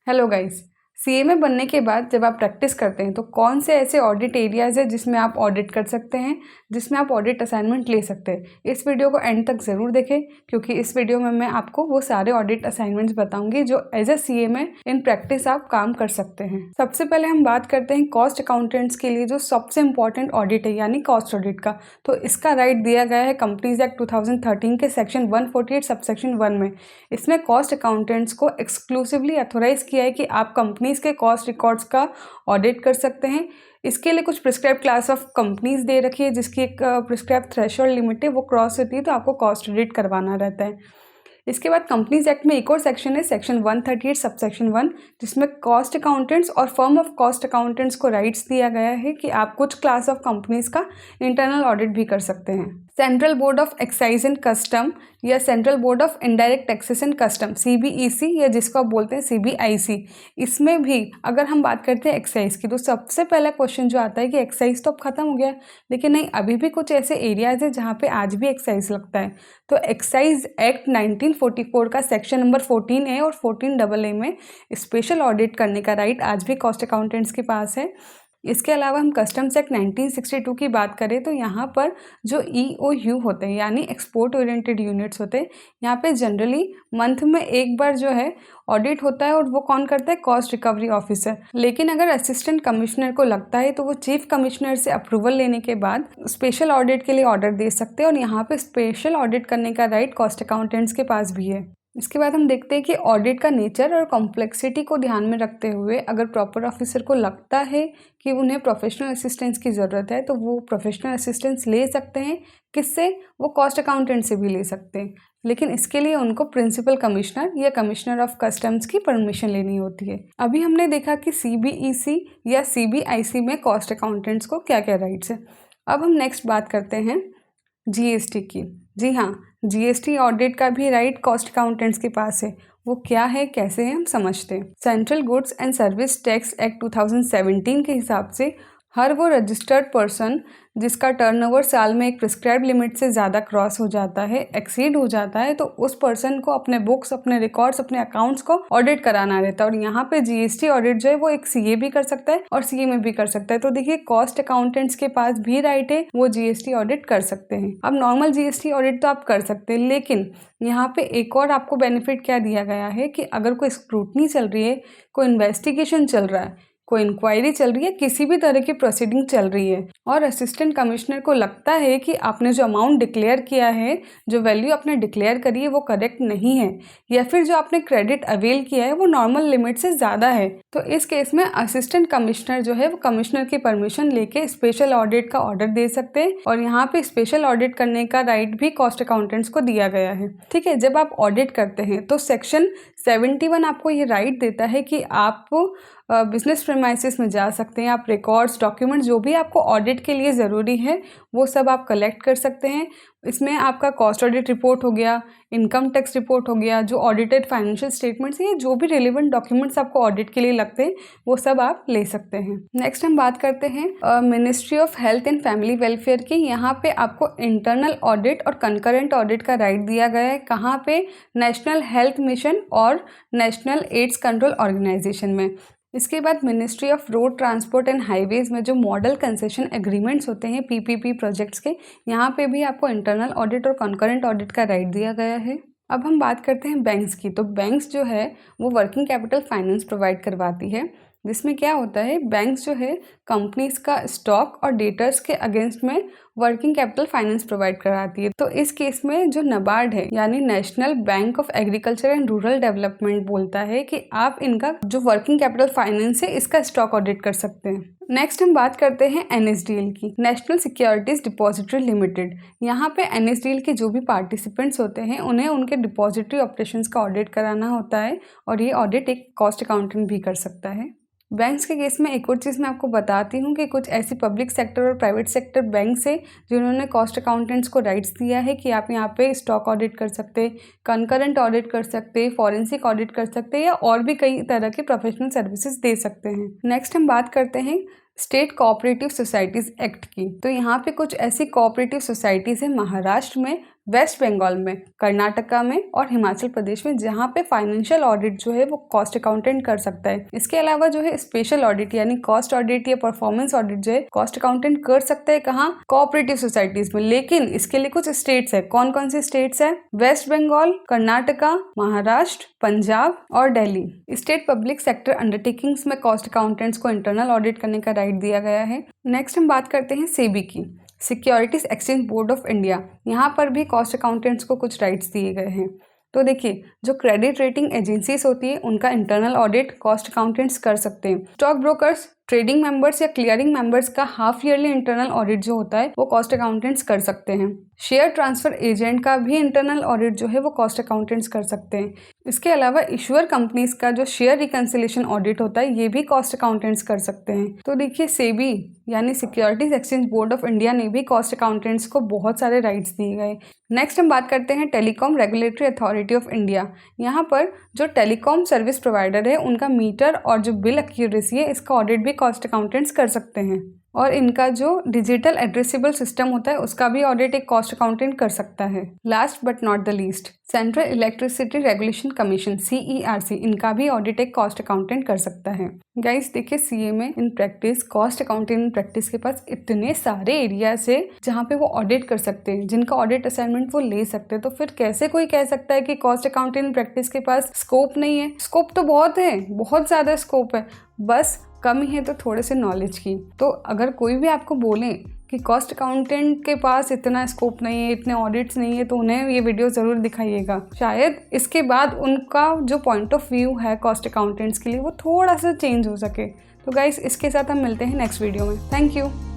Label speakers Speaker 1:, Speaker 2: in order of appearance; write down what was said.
Speaker 1: Hello guys. CA में बनने के बाद जब आप प्रैक्टिस करते हैं तो कौन से ऐसे ऑडिट एरियाज़ है जिसमें आप ऑडिट कर सकते हैं, जिसमें आप ऑडिट असाइनमेंट ले सकते हैं। इस वीडियो को एंड तक ज़रूर देखें क्योंकि इस वीडियो में मैं आपको वो सारे ऑडिट असाइनमेंट्स बताऊंगी जो एज ए सीए में इन प्रैक्टिस आप काम कर सकते हैं। सबसे पहले हम बात करते हैं कॉस्ट अकाउंटेंट्स के लिए जो सबसे इंपॉर्टेंट ऑडिट है यानी कॉस्ट ऑडिट का। तो इसका राइट दिया गया है कंपनीज एक्ट 2013 के सेक्शन 148 सबसेक्शन 1 में। इसमें कॉस्ट अकाउंटेंट्स को एक्सक्लूसिवली अथोराइज किया है कि आप कंपनीज के कॉस्ट रिकॉर्ड्स का ऑडिट कर सकते हैं। इसके लिए कुछ प्रिस्क्राइब क्लास ऑफ कंपनीज दे रखी है जिसकी एक प्रिस्क्राइब थ्रेशोल्ड लिमिट है, वो क्रॉस होती है तो आपको कॉस्ट ऑडिट करवाना रहता है। इसके बाद कंपनीज एक्ट में एक और सेक्शन है सेक्शन 138 सबसेक्शन 1 जिसमें कॉस्ट अकाउंटेंट्स और फर्म ऑफ कॉस्ट अकाउंटेंट्स को राइट्स दिया गया है कि आप कुछ क्लास ऑफ कंपनीज का इंटरनल ऑडिट भी कर सकते हैं। Central board of excise and custom या central board of indirect taxes and custom CBEC या जिसको आप बोलते हैं CBIC, इसमें भी अगर हम बात करते हैं एक्साइज की तो सबसे पहला क्वेश्चन जो आता है कि एक्साइज तो अब खत्म हो गया लेकिन नहीं, अभी भी कुछ ऐसे एरियाज है जहाँ पे आज भी एक्साइज लगता है। तो एक्साइज एक्ट 1944 का सेक्शन नंबर 14A और 14AA में स्पेशल ऑडिट करने का राइट आज भी कॉस्ट अकाउंटेंट्स के पास है। इसके अलावा हम कस्टम्स एक्ट 1962 की बात करें तो यहाँ पर जो EOU होते हैं यानी एक्सपोर्ट ओरिएंटेड यूनिट्स होते हैं, यहाँ पे जनरली मंथ में एक बार जो है ऑडिट होता है और वो कौन करता है, कॉस्ट रिकवरी ऑफिसर। लेकिन अगर असिस्टेंट कमिश्नर को लगता है तो वो चीफ कमिश्नर से अप्रूवल लेने के बाद स्पेशल ऑडिट के लिए ऑर्डर दे सकते हैं और यहाँ पे स्पेशल ऑडिट करने का राइट कॉस्ट अकाउंटेंट्स के पास भी है। इसके बाद हम देखते हैं कि ऑडिट का नेचर और कॉम्प्लेक्सिटी को ध्यान में रखते हुए अगर प्रॉपर ऑफिसर को लगता है कि उन्हें प्रोफेशनल असिस्टेंस की ज़रूरत है तो वो प्रोफेशनल असिस्टेंस ले सकते हैं। किससे? वो कॉस्ट अकाउंटेंट से भी ले सकते हैं, लेकिन इसके लिए उनको प्रिंसिपल कमिश्नर या कमिश्नर ऑफ कस्टम्स की परमिशन लेनी होती है। अभी हमने देखा कि CBEC या CBIC में कॉस्ट अकाउंटेंट्स को क्या क्या राइट्स है। अब हम नेक्स्ट बात करते हैं GST की। जी हाँ, GST ऑडिट का भी राइट कॉस्ट अकाउंटेंट्स के पास है। वो क्या है, कैसे है, हम समझते हैं। Central goods and service tax act 2017 के हिसाब से हर वो रजिस्टर्ड पर्सन जिसका टर्नओवर साल में एक प्रिस्क्राइब लिमिट से ज़्यादा क्रॉस हो जाता है, एक्सीड हो जाता है, तो उस पर्सन को अपने बुक्स, अपने रिकॉर्ड्स, अपने अकाउंट्स को ऑडिट कराना रहता है। और यहाँ पे GST ऑडिट जो है वो एक CA भी कर सकता है और CA में भी कर सकता है। तो देखिए कॉस्ट अकाउंटेंट्स के पास भी राइट है, वो GST ऑडिट कर सकते हैं। अब नॉर्मल GST ऑडिट तो आप कर सकते हैं, लेकिन यहाँ पे एक और आपको बेनिफिट क्या दिया गया है कि अगर कोई स्क्रूटनी चल रही है, कोई इन्वेस्टिगेशन चल रहा है, कोई इंक्वायरी चल रही है, किसी भी तरह की प्रोसीडिंग चल रही है और असिस्टेंट कमिश्नर को लगता है कि आपने जो अमाउंट डिक्लेयर किया है, जो वैल्यू आपने डिक्लेयर करी है वो करेक्ट नहीं है, या फिर जो आपने क्रेडिट अवेल किया है वो नॉर्मल लिमिट से ज़्यादा है, तो इस केस में असिस्टेंट कमिश्नर जो है वो कमिश्नर की परमिशन लेके स्पेशल ऑडिट का ऑर्डर दे सकते हैं। और यहाँ पे स्पेशल ऑडिट करने का राइट भी कॉस्ट अकाउंटेंट्स को दिया गया है। ठीक है, जब आप ऑडिट करते हैं तो सेक्शन 71 आपको ये राइट देता है कि आप बिजनेस प्रेमाइसिस में जा सकते हैं, आप रिकॉर्ड्स, डॉक्यूमेंट्स जो भी आपको ऑडिट के लिए ज़रूरी है वो सब आप कलेक्ट कर सकते हैं। इसमें आपका कॉस्ट ऑडिट रिपोर्ट हो गया, इनकम टैक्स रिपोर्ट हो गया, जो ऑडिटेड फाइनेंशियल स्टेटमेंट्स हैं, जो भी रिलेवेंट डॉक्यूमेंट्स आपको ऑडिट के लिए लगते हैं वो सब आप ले सकते हैं। नेक्स्ट हम बात करते हैं ministry of health and family welfare की। यहाँ पे आपको इंटरनल ऑडिट और कंकरेंट ऑडिट का राइट दिया गया है। कहाँ पे? नेशनल हेल्थ मिशन और नेशनल एड्स कंट्रोल ऑर्गेनाइजेशन में। इसके बाद ministry of road transport and highways में जो मॉडल कंसेशन एग्रीमेंट्स होते हैं PPP प्रोजेक्ट्स के, यहाँ पे भी आपको इंटरनल ऑडिट और कंकरेंट ऑडिट का राइट दिया गया है। अब हम बात करते हैं बैंक्स की। तो बैंक्स जो है वो वर्किंग कैपिटल फाइनेंस प्रोवाइड करवाती है, जिसमें क्या होता है, बैंक्स जो है कंपनीज का स्टॉक और डेटर्स के अगेंस्ट में वर्किंग कैपिटल फाइनेंस प्रोवाइड कराती है। तो इस केस में जो NABARD है यानी national bank of agriculture and rural development बोलता है कि आप इनका जो वर्किंग कैपिटल फाइनेंस है इसका स्टॉक ऑडिट कर सकते हैं। नेक्स्ट हम बात करते हैं NSDL की, नेशनल सिक्योरिटीज डिपॉजिटरी लिमिटेड। यहाँ पे NSDL के जो भी पार्टिसिपेंट्स होते हैं उन्हें उनके डिपॉजिटरी ऑपरेशंस का ऑडिट कराना होता है और ये ऑडिट एक कॉस्ट अकाउंटेंट भी कर सकता है। बैंक्स के केस में एक और चीज़ मैं आपको बताती हूँ कि कुछ ऐसी पब्लिक सेक्टर और प्राइवेट सेक्टर बैंक्स है जिन्होंने कॉस्ट अकाउंटेंट्स को राइट्स दिया है कि आप यहाँ पे स्टॉक ऑडिट कर सकते, कंकरेंट ऑडिट कर सकते, फॉरेंसिक ऑडिट कर सकते या और भी कई तरह के प्रोफेशनल सर्विसेज दे सकते हैं। नेक्स्ट हम बात करते हैं स्टेट कोऑपरेटिव सोसाइटीज़ एक्ट की। तो यहाँ पे कुछ ऐसी कोऑपरेटिव सोसाइटीज़ हैं महाराष्ट्र में वेस्ट बंगाल में, कर्नाटका में और हिमाचल प्रदेश में, जहाँ पे फाइनेंशियल ऑडिट जो है वो कॉस्ट अकाउंटेंट कर सकता है। इसके अलावा जो है स्पेशल ऑडिट यानी कॉस्ट ऑडिट या परफॉर्मेंस ऑडिट जो है कॉस्ट अकाउंटेंट कर सकता है कहाँ, कोऑपरेटिव सोसाइटीज में। लेकिन इसके लिए कुछ स्टेट्स है। कौन कौन सी स्टेट्स है? वेस्ट बंगाल, कर्नाटका, महाराष्ट्र, पंजाब और Delhi. State public sector undertakings में कॉस्ट अकाउंटेंट्स को इंटरनल ऑडिट करने का राइट दिया गया है। नेक्स्ट हम बात करते हैं सेबी की, securities exchange board of India. यहाँ पर भी कॉस्ट अकाउंटेंट्स को कुछ राइट्स दिए गए हैं। तो देखिए, जो क्रेडिट रेटिंग एजेंसीज होती है उनका इंटरनल ऑडिट कॉस्ट अकाउंटेंट्स कर सकते हैं। स्टॉक ब्रोकर्स, ट्रेडिंग मेंबर्स या क्लियरिंग मेंबर्स का हाफ ईयरली इंटरनल ऑडिट जो होता है वो कॉस्ट अकाउंटेंट्स कर सकते हैं। शेयर ट्रांसफर एजेंट का भी इंटरनल ऑडिट जो है वो कॉस्ट अकाउंटेंट्स कर सकते हैं। इसके अलावा इश्यूअर कंपनीज का जो शेयर रिकंसिलेशन ऑडिट होता है ये भी कॉस्ट अकाउंटेंट्स कर सकते हैं। तो देखिए, सेबी यानी securities exchange board of India ने भी कॉस्ट अकाउंटेंट्स को बहुत सारे राइट्स दिए गए। नेक्स्ट हम बात करते हैं telecom regulatory authority of India. यहाँ पर जो टेलीकॉम सर्विस प्रोवाइडर है उनका मीटर और जो बिल एक्यूरेसी है इसका ऑडिट भी कॉस्ट अकाउंटेंट्स कर सकते हैं। और इनका जो डिजिटल एड्रेसेबल सिस्टम होता है उसका भी ऑडिट एक कॉस्ट अकाउंटेंट कर सकता है। Last but not the least, central electricity regulation commission CERC, इनका भी ऑडिट एक कॉस्ट अकाउंटेंट कर सकता है। गाइस देखिए, CA में in practice, cost accountant in practice के पास इतने सारे एरियाज है जहाँ पे वो ऑडिट कर सकते हैं, जिनका ऑडिट असाइनमेंट वो ले सकते हैं। तो फिर कैसे कोई कह सकता है कि कॉस्ट अकाउंटेंट इन प्रैक्टिस के पास स्कोप नहीं है? स्कोप तो बहुत है, बहुत ज़्यादा स्कोप है, बस कमी है तो थोड़े से नॉलेज की। तो अगर कोई भी आपको बोले कि कॉस्ट अकाउंटेंट के पास इतना स्कोप नहीं है, इतने ऑडिट्स नहीं है, तो उन्हें ये वीडियो ज़रूर दिखाइएगा। शायद इसके बाद उनका जो पॉइंट ऑफ व्यू है कॉस्ट अकाउंटेंट्स के लिए वो थोड़ा सा चेंज हो सके। तो गाइस, इसके साथ हम मिलते हैं नेक्स्ट वीडियो में। Thank you.